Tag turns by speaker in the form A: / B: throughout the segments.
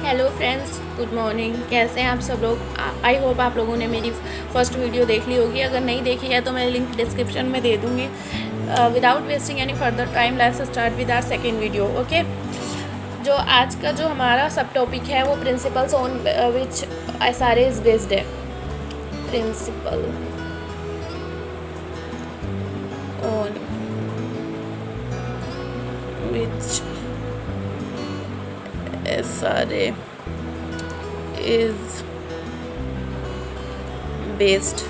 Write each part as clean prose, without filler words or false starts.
A: Hello friends, good morning. कैसे हैं आप सब लोग? आई होप आप लोगों ने मेरी फर्स्ट वीडियो देख ली होगी। अगर नहीं देखी है तो मैं लिंक डिस्क्रिप्शन में दे दूँगी। Without wasting any further time, let's start with our second video. Okay, जो आज का जो हमारा सब टॉपिक है वो principles on which SRA is based है। Principle on which SRA is based।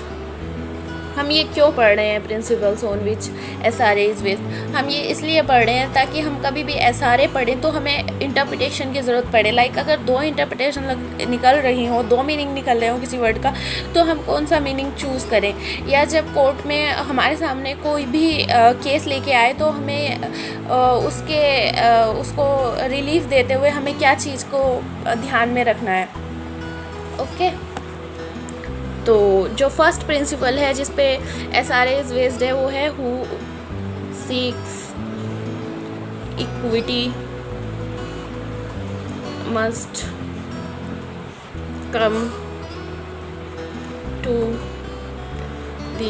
A: हम ये क्यों पढ़ रहे हैं? Principles on which SRA is based हम ये इसलिए पढ़ रहे हैं ताकि हम कभी भी SRA पढ़ें तो हमें इंटरप्रिटेशन की ज़रूरत पड़े। लाइक अगर दो इंटरप्रिटेशन निकल रही हों, दो मीनिंग निकल रहे हों किसी वर्ड का, तो हम कौन सा मीनिंग चूज़ करें। या जब कोर्ट में हमारे सामने कोई भी केस लेके आए तो हमें उसको रिलीफ देते हुए हमें क्या चीज़ को ध्यान में रखना है। ओके, तो जो फर्स्ट प्रिंसिपल है जिस पे SRA इज़ बेस्ड है वो है who seeks equity must come to the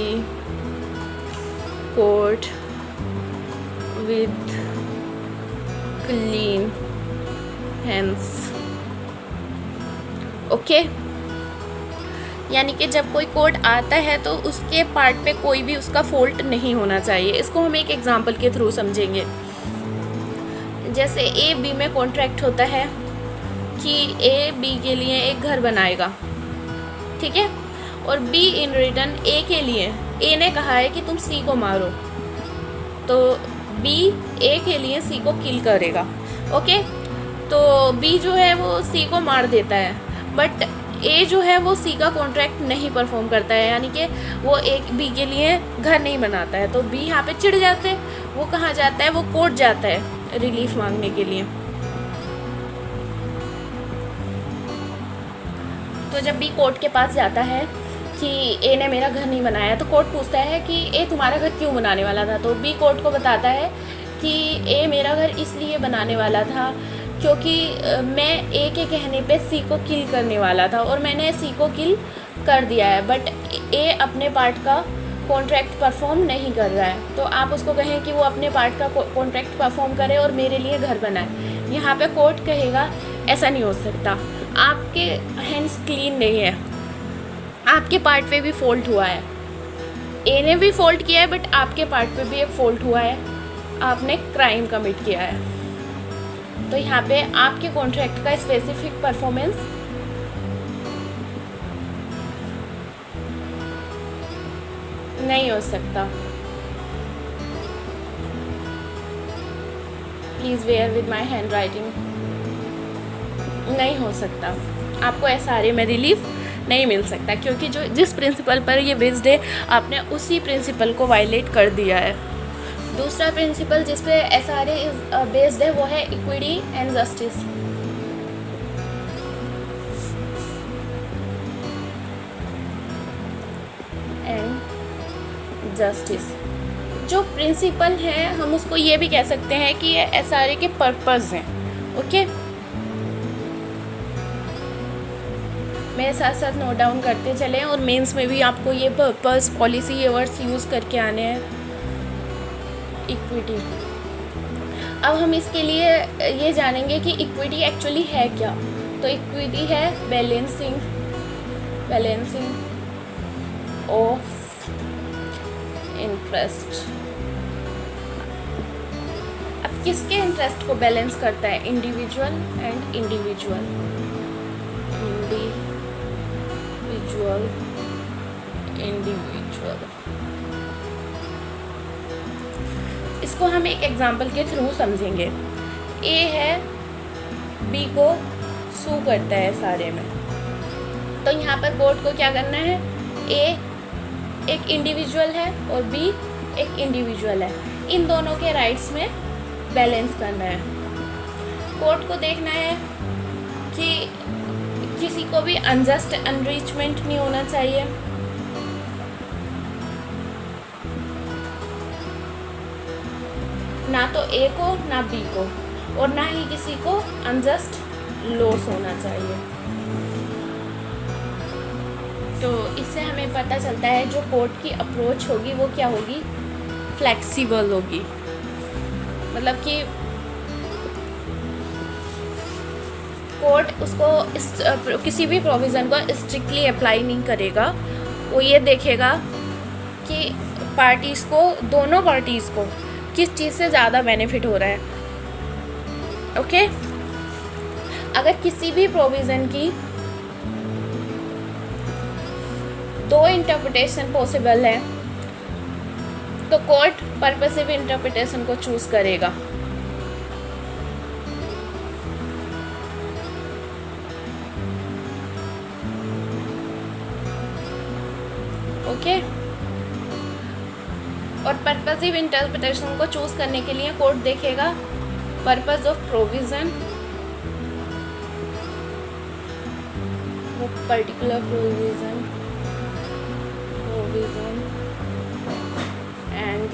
A: court with clean hands. Okay, यानी कि जब कोई कोर्ट आता है तो उसके पार्ट पे कोई भी उसका फॉल्ट नहीं होना चाहिए। इसको हम एक एग्जांपल के थ्रू समझेंगे। जैसे A-B में कॉन्ट्रैक्ट होता है कि A-B के लिए एक घर बनाएगा, ठीक है, और B इन रिटर्न A के लिए, A ने कहा है कि तुम C को मारो, तो B A के लिए C को किल करेगा। ओके, तो B जो है वो C को मार देता है, बट A जो है वो C का कॉन्ट्रैक्ट नहीं परफॉर्म करता है, यानी कि वो एक B के लिए घर नहीं बनाता है। तो B यहाँ पे चिढ़ जाते हैं। वो कहाँ जाता है? वो कोर्ट जाता है रिलीफ मांगने के लिए। तो जब B कोर्ट के पास जाता है कि A ने मेरा घर नहीं बनाया, तो कोर्ट पूछता है कि A तुम्हारा घर क्यों बनाने वाला था? तो B कोर्ट को बताता है कि A मेरा घर इसलिए बनाने वाला था क्योंकि मैं A के कहने पे C को किल करने वाला था और मैंने C को किल कर दिया है, बट A अपने पार्ट का कॉन्ट्रैक्ट परफॉर्म नहीं कर रहा है। तो आप उसको कहें कि वो अपने पार्ट का कॉन्ट्रैक्ट परफॉर्म करे और मेरे लिए घर बनाए। यहाँ पे कोर्ट कहेगा ऐसा नहीं हो सकता, आपके हैंड्स क्लीन नहीं है, आपके पार्ट पे भी फॉल्ट हुआ है। A ने भी फॉल्ट किया है, बट आपके पार्ट पे भी एक फॉल्ट हुआ है, आपने क्राइम कमिट किया है। तो यहाँ पे आपके कॉन्ट्रैक्ट का स्पेसिफिक परफॉर्मेंस नहीं हो सकता। Please where with my hand writing. नहीं हो सकता, आपको SRA में रिलीफ नहीं मिल सकता, क्योंकि जो जिस प्रिंसिपल पर ये बेस्ड है आपने उसी प्रिंसिपल को वायलेट कर दिया है। दूसरा प्रिंसिपल जिस पे SRA इज बेस्ड है वो है equity and justice. And justice जो प्रिंसिपल है, हम उसको ये भी कह सकते हैं कि ये SRA के पर्पस हैं। ओके, मेरे साथ साथ नोट डाउन करते चलें, और मेंस में भी आपको ये पर्पस, पॉलिसी, ये वर्ड्स यूज़ करके आने हैं। इक्विटी, अब हम इसके लिए ये जानेंगे कि इक्विटी एक्चुअली है क्या। तो इक्विटी है बैलेंसिंग ऑफ इंटरेस्ट। अब किसके इंटरेस्ट को बैलेंस करता है? इंडिविजुअल एंड इंडिविजुअल इसको हम एक एग्जांपल के थ्रू समझेंगे। A है, B को सू करता है SRA में, तो यहाँ पर कोर्ट को क्या करना है? A एक इंडिविजुअल है और B एक इंडिविजुअल है, इन दोनों के राइट्स में बैलेंस करना है। कोर्ट को देखना है कि किसी को भी अनजस्ट एनरिचमेंट नहीं होना चाहिए, ना तो ए को ना बी को, और ना ही किसी को अनजस्ट लॉस होना चाहिए। तो इससे हमें पता चलता है जो कोर्ट की अप्रोच होगी वो क्या होगी, फ्लेक्सिबल होगी। मतलब कि कोर्ट उसको किसी भी प्रोविज़न को स्ट्रिक्टली अप्लाई नहीं करेगा। वो ये देखेगा कि पार्टीज़ को, दोनों पार्टीज़ को किस चीज़ से ज़्यादा बेनिफिट हो रहा है। ओके, अगर किसी भी प्रोविज़न की दो इंटरप्रिटेशन पॉसिबल है तो कोर्ट पर्पसिव इंटरप्रिटेशन को चूज़ करेगा। ओके, और पर्पसिव इंटरप्रिटेशन को चूज़ करने के लिए कोर्ट देखेगा पर्पस ऑफ प्रोविज़न, वो particular provision and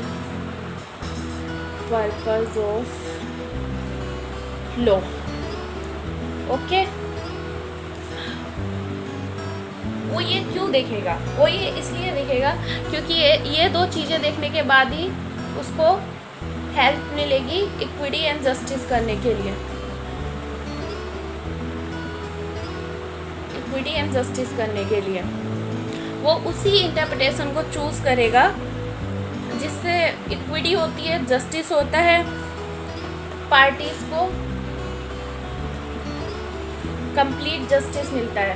A: purpose of law. Okay, वो ये क्यों देखेगा? वो ये इसलिए देखेगा क्योंकि ये दो चीज़ें देखने के बाद ही उसको हेल्प मिलेगी इक्विटी एंड जस्टिस करने के लिए। इक्विटी एंड जस्टिस करने के लिए वो उसी इंटरप्रिटेशन को चूज़ करेगा जिससे इक्विटी होती है, जस्टिस होता है, पार्टीज़ को कंप्लीट जस्टिस मिलता है।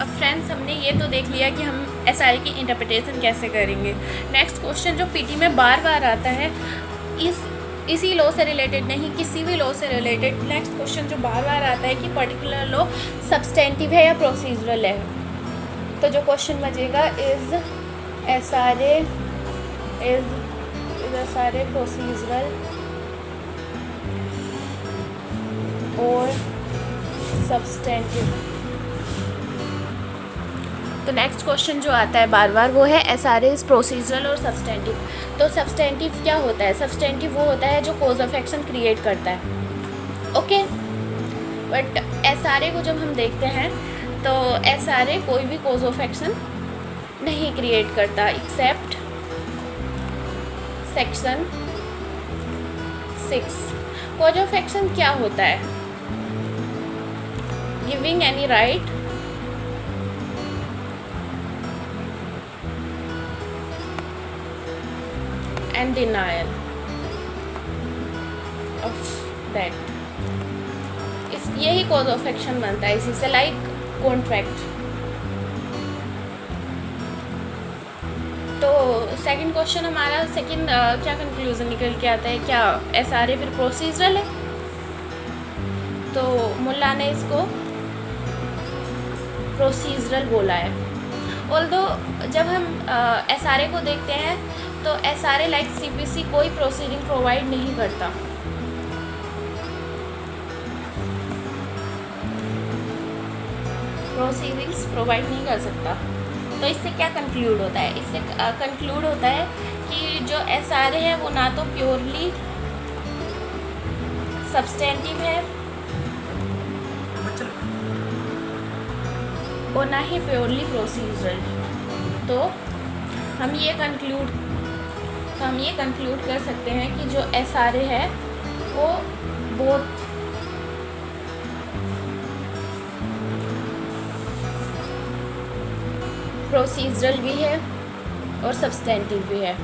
A: अब फ्रेंड्स, हमने ये तो देख लिया कि हम एसआरए की इंटरप्रिटेशन कैसे करेंगे। नेक्स्ट क्वेश्चन जो पीटी में बार बार आता है, इसी लॉ से रिलेटेड नहीं, किसी भी लॉ से रिलेटेड नेक्स्ट क्वेश्चन जो बार बार आता है कि पर्टिकुलर लॉ सब्सटेंटिव है या प्रोसीजरल है। तो जो क्वेश्चन बचेगा इज एसआरए प्रोसीजरल और सब्सटेंटिव। तो नेक्स्ट क्वेश्चन जो आता है बार बार वो है एसआरए इज प्रोसीजरल और सब्सटेंटिव। तो सब्सटेंटिव क्या होता है? सब्सटेंटिव वो होता है जो कॉज ऑफ एक्शन क्रिएट करता है। ओके, बट एसआरए को जब हम देखते हैं तो एसआरए कोई भी कॉज ऑफ एक्शन नहीं क्रिएट करता except section 6। Cause of action क्या होता है? Giving any right and denial of that, यही कॉज ऑफ एक्शन बनता है इसी से, लाइक कॉन्ट्रैक्ट। तो सेकंड क्वेश्चन हमारा क्या कंक्लूजन निकल के आता है? क्या एसआरए फिर प्रोसीजरल है? तो मुल्ला ने इसको प्रोसीजरल बोला है। ऑल्दो जब हम एसआरए को देखते हैं तो एसआरए लाइक सीपीसी कोई प्रोसीडिंग प्रोवाइड नहीं करता। प्रोसीडिंग्स प्रोवाइड नहीं कर सकता। तो इससे क्या कंक्लूड होता है? इससे कंक्लूड होता है कि जो एसआरए है वो ना तो प्योरली सब्सटेंटिव है और ना ही प्योरली प्रोसीजरल। तो हम ये कंक्लूड कर सकते हैं कि जो एसआरए है वो बहुत प्रोसीजरल भी है और सब्सटेंटिव भी है।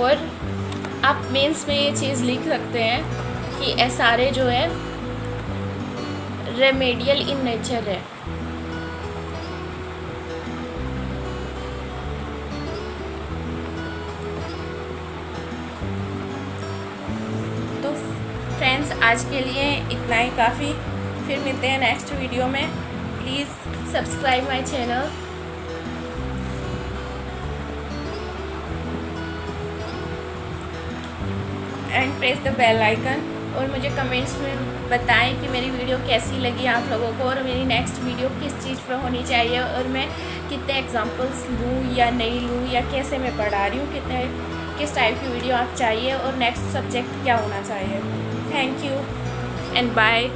A: और आप मेंस में ये चीज़ लिख सकते हैं कि एसआरए जो है रेमेडियल इन नेचर है। तो फ्रेंड्स, आज के लिए इतना ही काफ़ी। फिर मिलते हैं नेक्स्ट वीडियो में। Please subscribe my channel and press the bell icon और मुझे कमेंट्स में बताएं कि मेरी वीडियो कैसी लगी आप लोगों को, और मेरी नेक्स्ट वीडियो किस चीज़ पर होनी चाहिए, और मैं कितने एग्जांपल्स लूँ या नहीं लूँ, या कैसे मैं पढ़ा रही हूँ, किस टाइप की वीडियो आप चाहिए, और नेक्स्ट सब्जेक्ट क्या होना चाहिए। Thank you and bye.